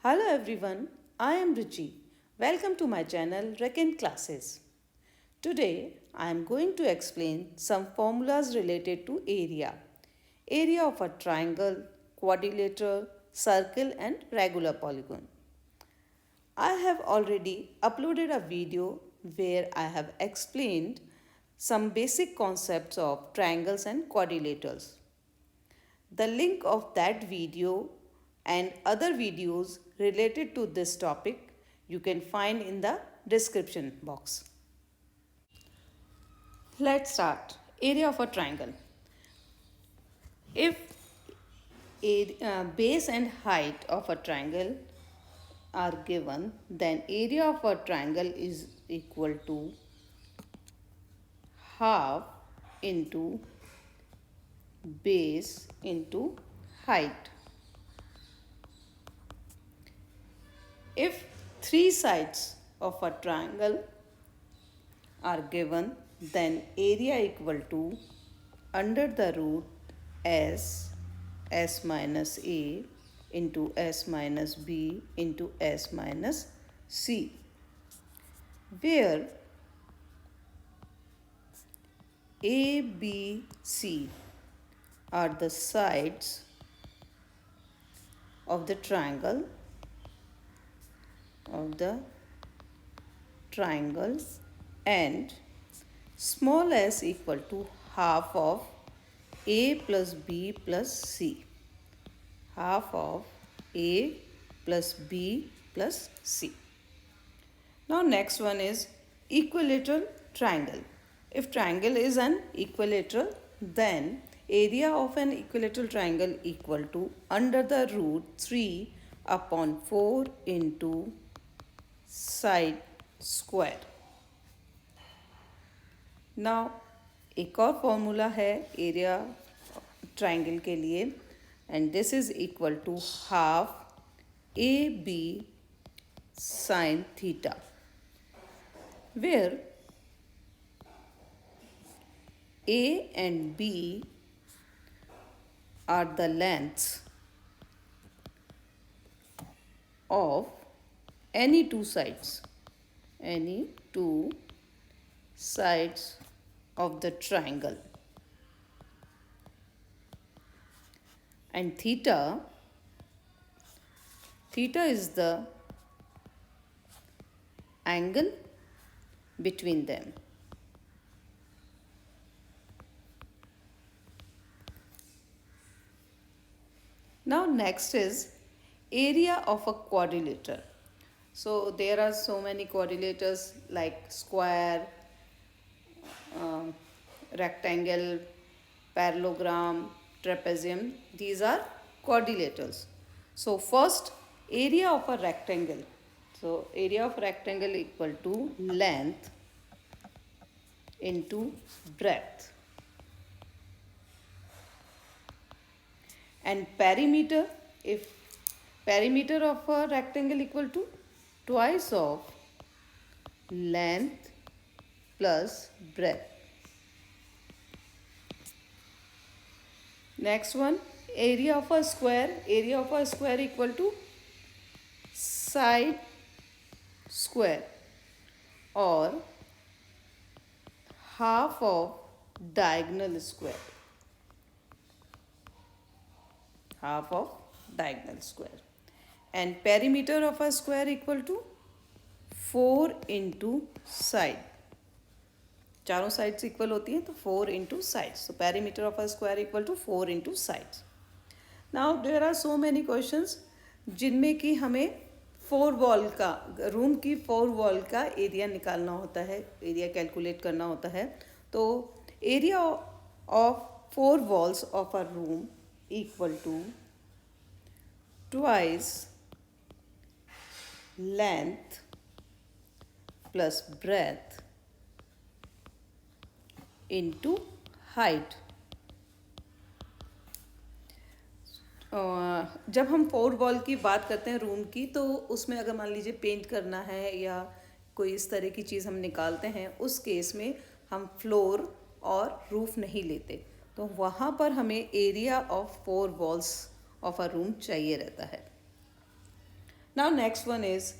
Hello everyone, I am Ruchi. Welcome to my channel Recon Classes. Today I am going to explain some formulas related to area. Area of a triangle, quadrilateral, circle and regular polygon. I have already uploaded a video where I have explained some basic concepts of triangles and quadrilaterals. The link of that video and other videos related to this topic you can find in the description box. Let's start. Area of a triangle. If base and height of a triangle are given, then area of a triangle is equal to half into base into height. If three sides of a triangle are given, then area equal to under the root s minus a into s minus b into s minus c, where a, b, c are the sides of the triangle and small s equal to half of a plus b plus c. Half of a plus b plus c. Now next one is equilateral triangle. If triangle is an equilateral, then area of an equilateral triangle equal to under the root 3 upon 4 into side square. Now एक और formula है area triangle के लिए and this is equal to half A B sine theta, where A and B are the lengths of any two sides of the triangle, and theta is the angle between them. Now next is area of a quadrilateral. So there are so many quadrilaters like square, rectangle, parallelogram, trapezium. These are quadrilaterals. So first, area of a rectangle. So area of rectangle equal to length into breadth. And perimeter, if perimeter of a rectangle equal to twice of length plus breadth. Next one, area of a square. Area of a square equal to side square or half of diagonal square. Half of diagonal square. And perimeter of a square equal to 4 into side. चारों sides equal होती हैं तो 4 into sides. So perimeter of a square equal to 4 into sides. Now there are so many questions जिनमें कि हमें 4 wall का room की 4 wall का एरिया निकालना होता है, एरिया कैलकुलेट करना होता है. तो area of 4 walls of a room equal to twice length plus breadth into height. जब हम 4 वॉल की बात करते हैं रूम की, तो उसमें अगर मान लीजिए पेंट करना है या कोई इस तरह की चीज़ हम निकालते हैं, उस केस में हम फ्लोर और रूफ नहीं लेते, तो वहाँ पर हमें area of 4 walls of a room चाहिए रहता है. Now next one is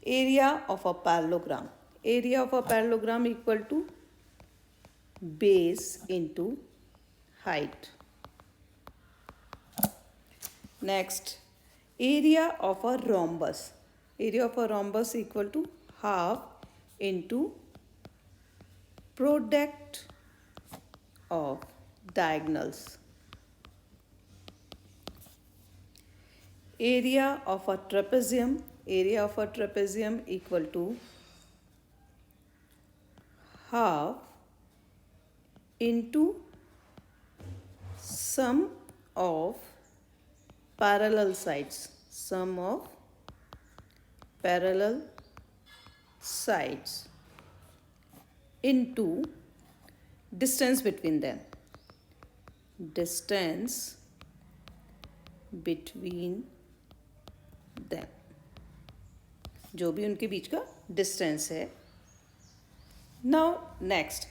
area of a parallelogram. Area of a parallelogram equal to base into height. Next, area of a rhombus. Area of a rhombus equal to half into product of diagonals. Area of a trapezium. Area of a trapezium equal to half into sum of parallel sides. Sum of parallel sides into distance between them. Distance between them. जो भी उनके बीच का distance है. Now next,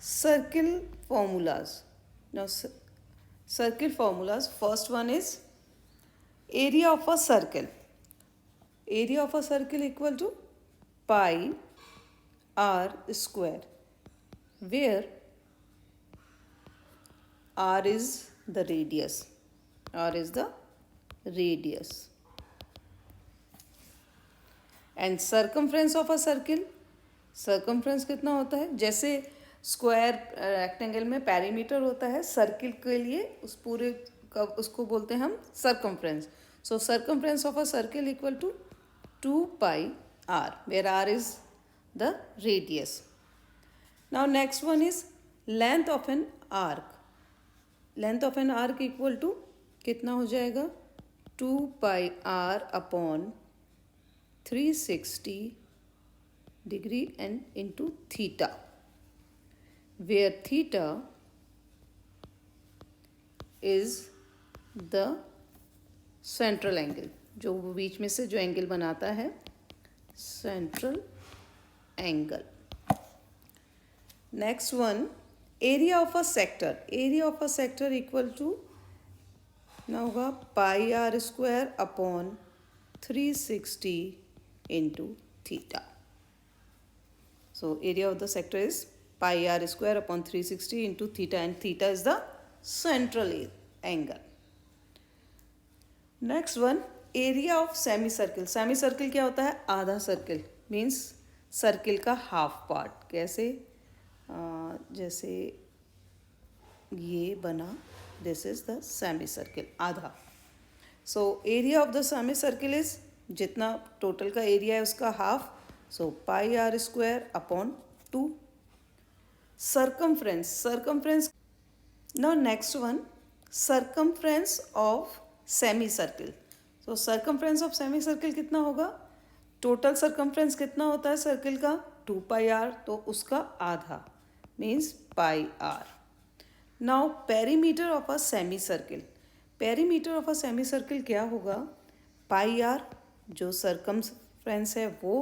circle formulas. Now circle formulas. First one is area of a circle. Area of a circle equal to pi r square, where r is the radius. R is the radius. And circumference of a circle. Circumference कितना होता है? जैसे square rectangle में perimeter होता है, circle के लिए उस पूरे का उसको बोलते हैं हम circumference. So circumference of a circle equal to 2 pi r, where r is the radius. Now next one is length of an arc. Length of an arc equal to कितना हो जाएगा? 2 pi r upon 360 degree and into theta, where theta is the central angle. जो बीच में से जो angle बनाता है, central angle. Next one, area of a sector. Area of a sector equal to ना होगा pi r square upon 360 into theta. So area of the sector is pi r square upon 360 into theta, and theta is the central angle. Next one, area of semicircle. Semicircle क्या होता है? आधा circle, means circle का half part. कैसे? जैसे ये बना, this is the semicircle, आधा. So area of the semicircle is, जितना टोटल का एरिया है उसका half. So pi R square upon 2. Circumference. Now next one, circumference of semicircle. So circumference of semicircle कितना होगा? टोटल सर्कमफ्रेंस कितना होता है सर्किल का? 2 पाई आर, तो उसका आधा, means pi R. Now perimeter of a semi circle. Perimeter of a semi circle क्या होगा? पाई आर जो सर्कमफ्रेंस है वो,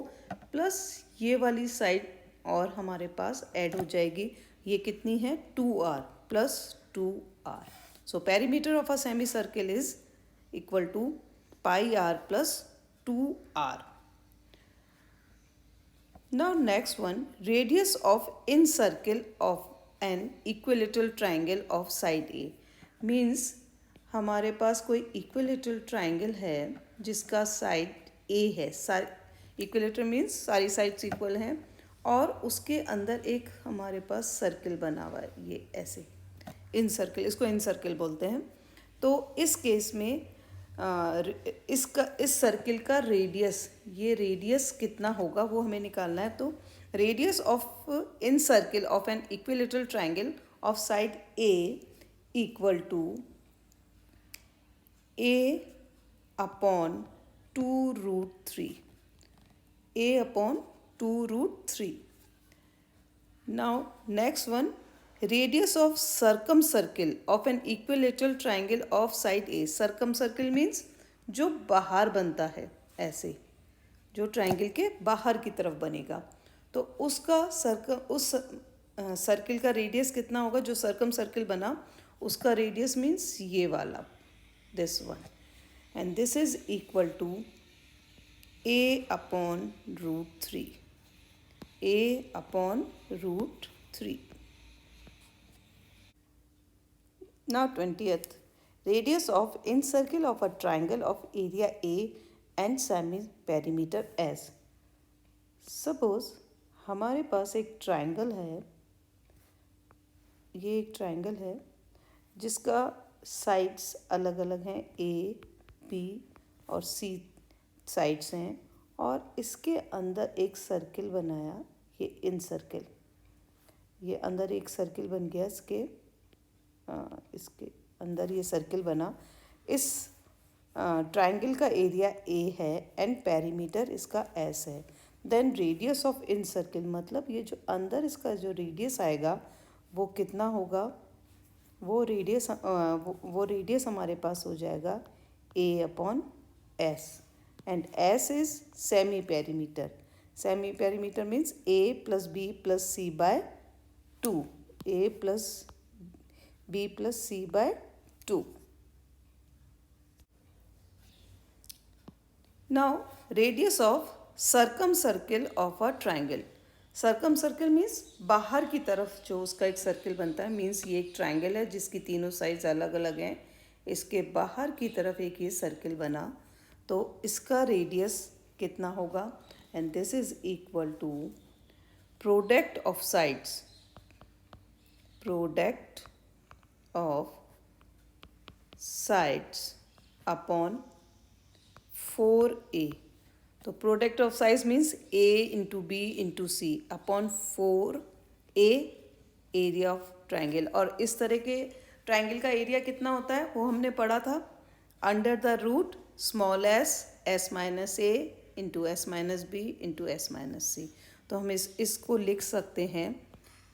प्लस ये वाली साइड और हमारे पास ऐड हो जाएगी. ये कितनी है? 2r plus 2r. So perimeter of a semi circle is equal to pi R plus 2r. Now next one, radius of incircle of an equilateral triangle of side A. Means हमारे पास कोई equilateral triangle है जिसका side A है. Equilateral means सारी sides equal हैं और उसके अंदर एक हमारे पास सर्किल बना हुआ है, ये ऐसे इनसर्किल, इसको इनसर्किल बोलते हैं. तो इस केस में इस सर्किल का रेडियस, ये रेडियस कितना होगा वो हमें निकालना है. तो radius of incircle of an equilateral triangle of side A equal to a upon 2√3. a upon 2√3. Now next one, radius of circumcircle of an equilateral triangle of side A. Circumcircle means जो बाहर बनता है, ऐसे जो triangle के बाहर की तरफ बनेगा. तो उसका उस सर्किल का रेडियस कितना होगा? जो सर्कम सर्किल बना उसका रेडियस मीन्स ये वाला, this one, and this is equal to a upon root 3. a upon root 3. Now 20th. Radius of incircle of a triangle of area A and semi perimeter S. Suppose हमारे पास एक triangle है, ये एक triangle है जिसका sides अलग अलग हैं, ए बी और सी साइड्स हैं, और इसके अंदर एक सर्किल बनाया, ये इन सर्किल, ये अंदर एक सर्किल बन गया, इसके अंदर ये सर्किल बना। इस ट्राइंगल का एरिया ए है एंड पेरीमीटर इसका एस है। Then radius of incircle, मतलब ये जो अंदर इसका जो रेडियस आएगा वो कितना होगा, वो रेडियस हमारे पास हो जाएगा A upon S, and S is semi perimeter. Semi perimeter means A plus B plus C by 2, A plus B plus C by 2. Now radius of circumcircle of a triangle. Circum means बाहर की तरफ जो उसका एक circle बनता है, means ये एक ट्राइंगल है जिसकी तीनों साइड्स अलग अलग हैं, इसके बाहर की तरफ एक ये सर्किल बना, तो इसका रेडियस कितना होगा, and this is equal to product of sides, product of sides upon 4a. तो प्रोडक्ट ऑफ साइज means a into B into C upon 4a area of triangle. और इस तरह के ट्राइंगल का एरिया कितना होता है वो हमने पढ़ा था, under the root small S minus A into S minus B into S minus C. तो हम इसको लिख सकते हैं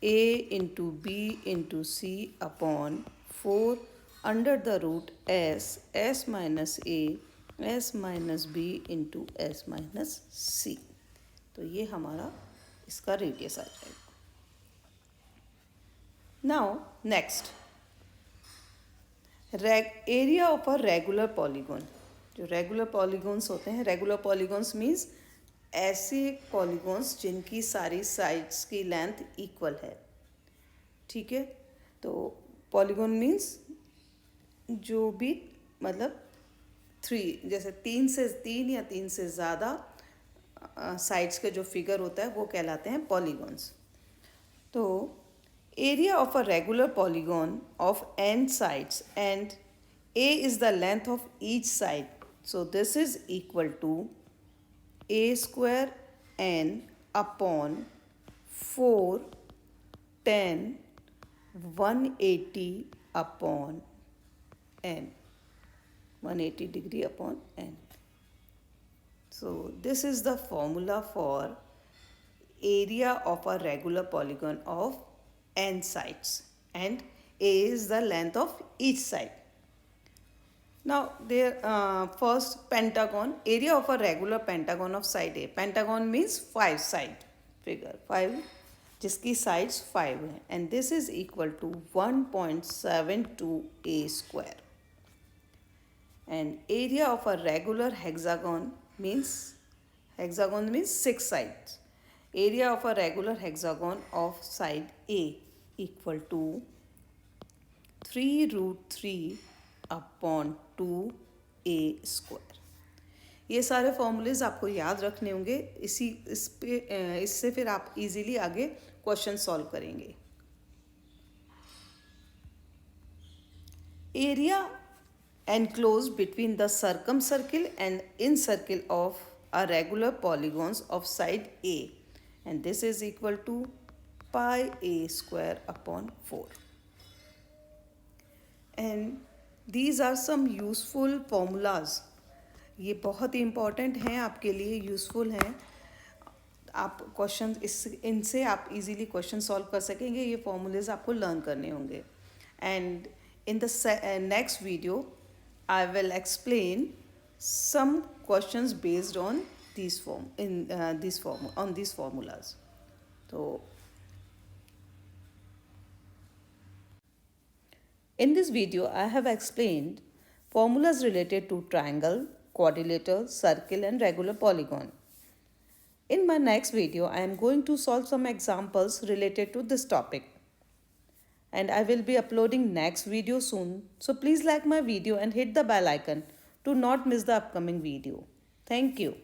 a into B into C upon 4 under the root S minus A S minus B into S minus C. तो ये हमारा इसका रेडियस आ जाएगा। Now next, area of a regular polygon. जो रेगुलर पॉलीगॉन्स होते हैं, रेगुलर पॉलीगॉन्स मीन्स ऐसे पॉलीगॉन्स जिनकी सारी साइड्स की लेंथ इक्वल है, ठीक है। तो पॉलीगॉन मीन्स जो भी मतलब 3, जैसे 3 या 3 से ज़्यादा साइड्स का जो फिगर होता है वो कहलाते हैं पॉलीगॉन्स। तो area of a regular polygon of n sides and a is the length of each side, so this is equal to a square n upon 4 10 180 अपॉन n, 180 degree upon n. So this is the formula for area of a regular polygon of n sides, and a is the length of each side. Now there first pentagon, area of a regular pentagon of side A. Pentagon means 5 side figure, 5 जिसकी sides 5 हैं, and this is equal to 1.72 a square. And area of a regular hexagon means 6 sides. Area of a regular hexagon of side A equal to 3 root 3 upon 2a square. ये सारे formulas आपको याद रखने होंगे, इससे फिर आप इजीली आगे क्वेश्चन सॉल्व करेंगे। Area enclosed between the circumcircle and incircle of a regular polygons of side A, and this is equal to pi a square upon 4. And these are some useful formulas. ये बहुत ही important हैं आपके लिए, useful हैं। आप question इनसे आप easily question solve कर सकेंगे, ये फॉर्मूलेज आपको लर्न करने होंगे। And in the next video I will explain some questions based on these formulas. So in this video I have explained formulas related to triangle, quadrilateral, circle and regular polygon. In my next video, I am going to solve some examples related to this topic. And I will be uploading next video soon. So please like my video and hit the bell icon to not miss the upcoming video. Thank you.